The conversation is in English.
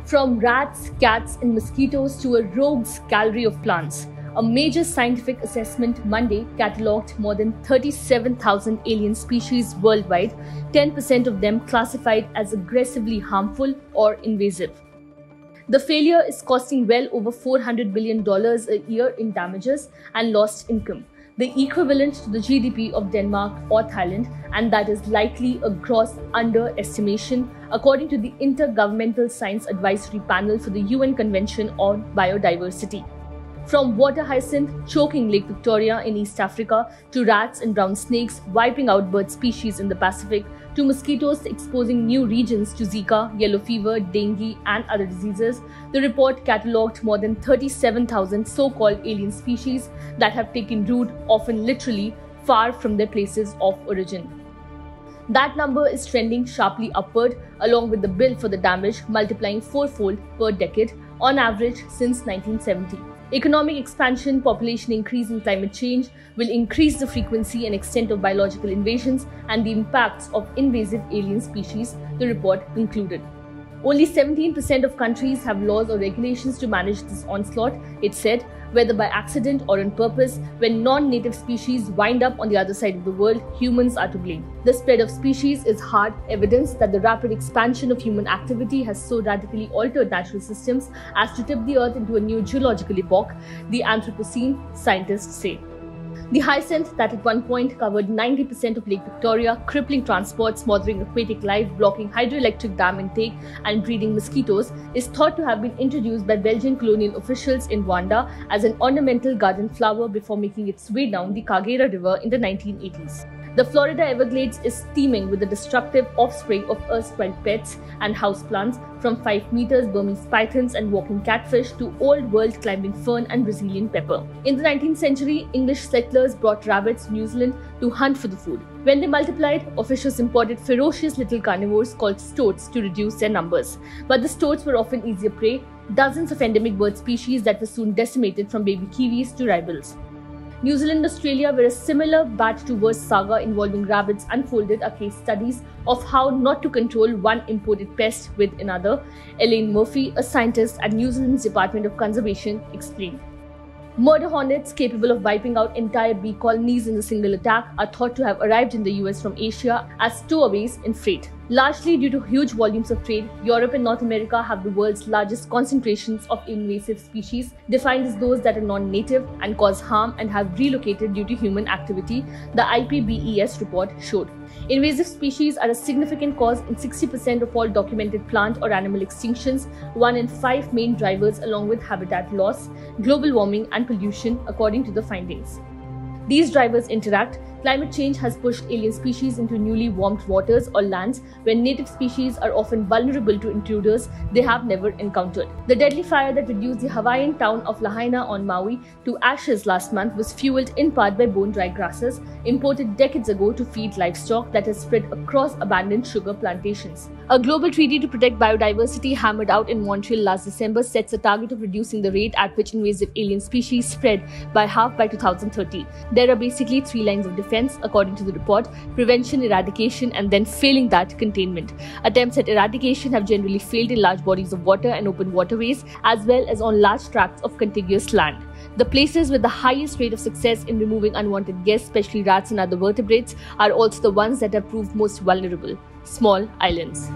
From rats, cats, and mosquitoes to a rogue's gallery of plants, a major scientific assessment Monday catalogued more than 37,000 alien species worldwide, 10% of them classified as aggressively harmful or invasive. The failure is costing well over $400 billion a year in damages and lost income, the equivalent to the GDP of Denmark or Thailand, and that is likely a gross underestimation, according to the Intergovernmental Science Advisory Panel for the UN Convention on Biodiversity. From water hyacinth choking Lake Victoria in East Africa, to rats and brown snakes wiping out bird species in the Pacific, to mosquitoes exposing new regions to Zika, yellow fever, dengue, and other diseases, the report catalogued more than 37,000 so-called alien species that have taken root, often literally, far from their places of origin. That number is trending sharply upward, along with the bill for the damage multiplying fourfold per decade, on average since 1970. Economic expansion, population increase, and climate change will increase the frequency and extent of biological invasions and the impacts of invasive alien species, the report concluded. Only 17% of countries have laws or regulations to manage this onslaught, it said, whether by accident or on purpose. When non-native species wind up on the other side of the world, humans are to blame. The spread of species is hard evidence that the rapid expansion of human activity has so radically altered natural systems as to tip the Earth into a new geological epoch, the Anthropocene scientists say. The hyacinth that at one point covered 90% of Lake Victoria, crippling transport, smothering aquatic life, blocking hydroelectric dam intake, and breeding mosquitoes, is thought to have been introduced by Belgian colonial officials in Rwanda as an ornamental garden flower before making its way down the Kagera River in the 1980s. The Florida Everglades is teeming with the destructive offspring of erstwhile pets and houseplants, from 5 meters Burmese pythons and walking catfish to old-world climbing fern and Brazilian pepper. In the 19th century, English settlers brought rabbits to New Zealand to hunt for the food. When they multiplied, officials imported ferocious little carnivores called stoats to reduce their numbers. But the stoats were often easier prey, dozens of endemic bird species that were soon decimated, from baby kiwis to ribels. New Zealand and Australia, where a similar bat-to-worse saga involving rabbits unfolded, are case studies of how not to control one imported pest with another, Elaine Murphy, a scientist at New Zealand's Department of Conservation, explained. Murder hornets capable of wiping out entire bee colonies in a single attack are thought to have arrived in the US from Asia as stowaways in freight. Largely due to huge volumes of trade, Europe and North America have the world's largest concentrations of invasive species, defined as those that are non-native and cause harm and have relocated due to human activity, the IPBES report showed. Invasive species are a significant cause in 60% of all documented plant or animal extinctions, 1 in 5 main drivers along with habitat loss, global warming and pollution, according to the findings. These drivers interact. Climate change has pushed alien species into newly warmed waters or lands where native species are often vulnerable to intruders they have never encountered. The deadly fire that reduced the Hawaiian town of Lahaina on Maui to ashes last month was fueled in part by bone-dry grasses imported decades ago to feed livestock that has spread across abandoned sugar plantations. A global treaty to protect biodiversity hammered out in Montreal last December sets a target of reducing the rate at which invasive alien species spread by half by 2030. There are basically 3 lines of defense, according to the report: prevention, eradication, and then failing that, containment. Attempts at eradication have generally failed in large bodies of water and open waterways, as well as on large tracts of contiguous land. The places with the highest rate of success in removing unwanted guests, especially rats and other vertebrates, are also the ones that have proved most vulnerable: small islands.